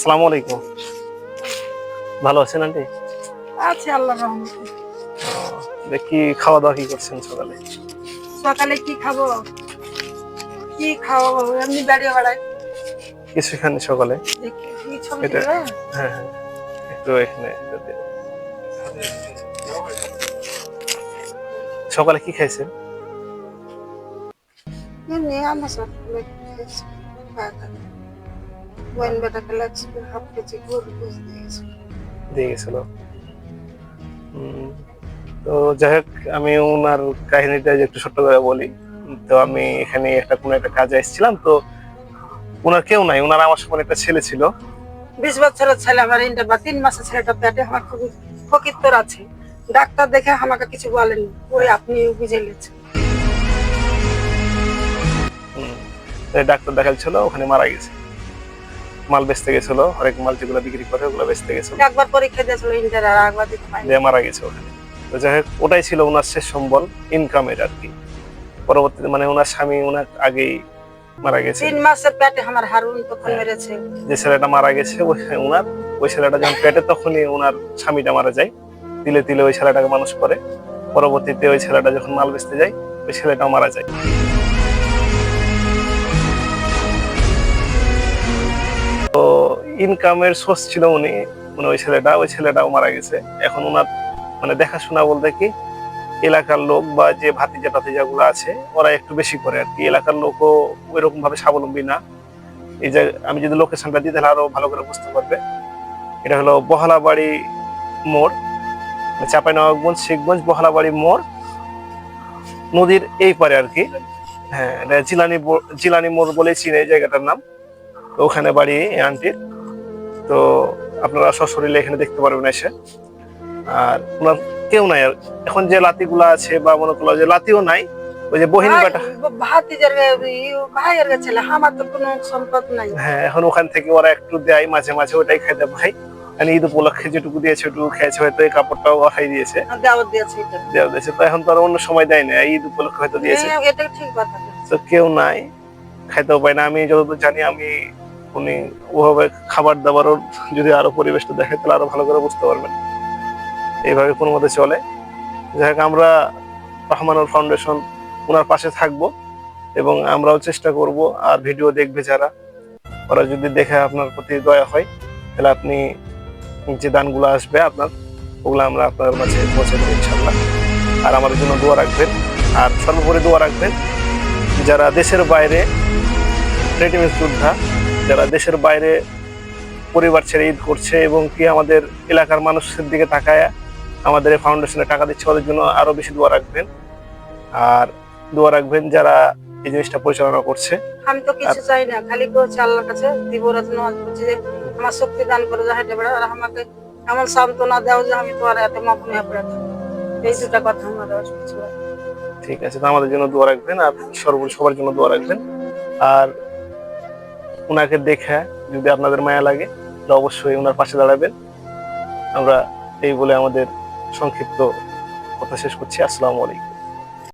আসসালামু আলাইকুম। ভালো আছেন আন্টি? আছে আল্লাহর রহমতে। দেখি খাওয়া দাওয়া কি করছেন সকালে? সকালে কি খাবো? কি খাওয়াবো? এমনি বেড়িয়ে বেড়াই। কিছু খাননি সকালে? দেখি কি ছবি এটা তুলবে? হ্যাঁ হ্যাঁ, একটু এখানে এটা দিন। সকালে কি খাইছেন? এমনি আমরা সকালে খেয়েছি। বোন বেটাকে লাগছে হাফ কেজি গরু গোস দিয়েছে। দিয়ে গেছিল। তো যাই হোক, আমি ওনার কাহিনীটা যে একটু ছোট্ট করে বলি। তো আমি এখানে কোনো একটা কাজে এসেছিলাম, তো ওনার কেউ নাই, ওনার আমার সঙ্গে একটা ছেলে ছিল। 20 বছরের ছেলে আমার ইন্টার বা 3 মাসের ছেলেটা পেটে আমার খুব ফকিত্তর আছে। ডাক্তার দেখে আমাকে কিছু বলেনি, ওই আপনি বুঝে নিয়েছেন। ডাক্তার দেখাচ্ছিল, ওখানে মারা গেছে। মাল বেচতে গেছিল, হরেক মাল যেগুলো বিক্রি করে ওগুলো বেচতে গেছিল, একবার পরীক্ষা দিয়েছিল ইন্টার, আর একবার দিতে পারিনি। দিয়ে মারা গেছে ওখানে। তো যাই হোক, ওটাই ছিল ওনার শেষ সম্বল, ইনকামের আর কি। পরবর্তীতে মানে ওনার স্বামী ওনার আগেই মারা গেছে। 3 মাসের পেটে আমার হারুন তখন মেরেছে। যে ছেলেটা মারা গেছে ওই ছেলেটা যখন পেটে, তখনই ওনার স্বামীটা মারা যায়। তিলে তিলে ওই ছেলেটাকে মানুষ করে। পরবর্তীতে ওই ছেলেটা যখন মাল বেচতে যায়, ওই ছেলেটাও মারা যায়। তো ইনকামের সোর্স ছিল উনি, মানে ওই ছেলেটাও মারা গেছে। এখন ওনার মানে দেখাশোনা বলতে কি, এলাকার লোক বা যে ভাতিজা টাতিজা গুলো আছে ওরা একটু বেশি করে আর কি। এলাকার লোকও ওই রকম ভাবে স্বাবলম্বী না। এই যে আমি যদি লোকেশনটা দিই তাহলে আরো ভালো করে বুঝতে পারবে। এটা হলো বহলাবাড়ি মোড়, চাঁপাইনবাবগঞ্জ শিখগঞ্জ বহলাবাড়ি মোড়, নদীর এই পারে আর কি। হ্যাঁ, এটা জিলানি মোড় বলে চিনে এই জায়গাটার নাম। তো ওখানে বাড়ি এই আন্টির। তো আপনারা সশরীরে এখানে দেখতে পারবেন এসে। আর ওনার কেউ নাই। আর এখন যে লাতিগুলা আছে, বা মনে করলো যে লাতিও নাই, ওই যে বহিনী বেটা, ভাতিজার ভাইয়ের ছেলে, আমার তো কোনো সম্পদ নাই। হ্যাঁ, এখন ওখান থেকে ওরা একটু দেয় মাঝে মাঝে, ওটাই খাইতে ভাই। মানে ঈদ উপলক্ষে যেটুকু দিয়েছে ওটুকু খেয়েছে, হয়তো এই কাপড়টাও ওঠাই দিয়েছে, দাওয়াত দিয়েছে এটা। দেওয়া দিয়েছে। তো এখন তো আর অন্য সময় দেয় না, ঈদ উপলক্ষে হয়তো দিয়েছে। এটা ঠিক কথা। তো কেউ নাই, খাইতেও পায় না। আমি যতদূর জানি, উনি ওভাবে খাবার দাবারও যদি আরো পরিবেশটা দেখে তাহলে আরো ভালো করে বুঝতে পারবেন। এইভাবে কোনো মতে চলে। যাই হোক, আমরা রহমানুর ফাউন্ডেশন ওনার পাশে থাকবো, এবং আমরাও চেষ্টা করব। আর ভিডিও দেখবে যারা, ওরা যদি দেখে আপনার প্রতি দয়া হয়, তাহলে আপনি যে দানগুলো আসবে আপনার, ওগুলো আমরা আপনার মাঝে পৌঁছে দেবো ইনশাল্লাহ। আর আমাদের জন্য দোয়া রাখবেন। আর সর্বোপরি দোয়া রাখবেন যারা দেশের বাইরে রেটিমেন্স যোদ্ধা, যারা দেশের বাইরে পরিবার ছেড়ে ঈদ করছে, এবং কি আমাদের এলাকার মানুষের দিকে তাকায় আমাদের এই ফাউন্ডেশনে টাকা দিচ্ছে, ওদের জন্য আরো বেশি দোয়া রাখবেন। আর দোয়া রাখবেন যারা এই জিনিসটা পরিচালনা করছে। আমি তো কিছু চাই না, খালি বলছি আল্লাহর কাছে দিবরাত নামাজ পড়ছি যে আমার শক্তি দান করে যাহাতে বেড়া, আর আমাকে এমন সান্ত্বনা দাও যে আমি তোমার এত মাফ হয়ে পড়ে থাকি। এই দুটা কথা আমার কিছু। ঠিক আছে, তো আমাদের জন্য দোয়া রাখবেন, আর সবার জন্য দোয়া রাখবেন। আর উনাকে দেখে যদি আপনাদের মায়া লাগে, তাহলে অবশ্যই ওনার পাশে দাঁড়াবেন। আমরা এই বলে আমাদের সংক্ষিপ্ত কথা শেষ করছি। আসসালামু আলাইকুম।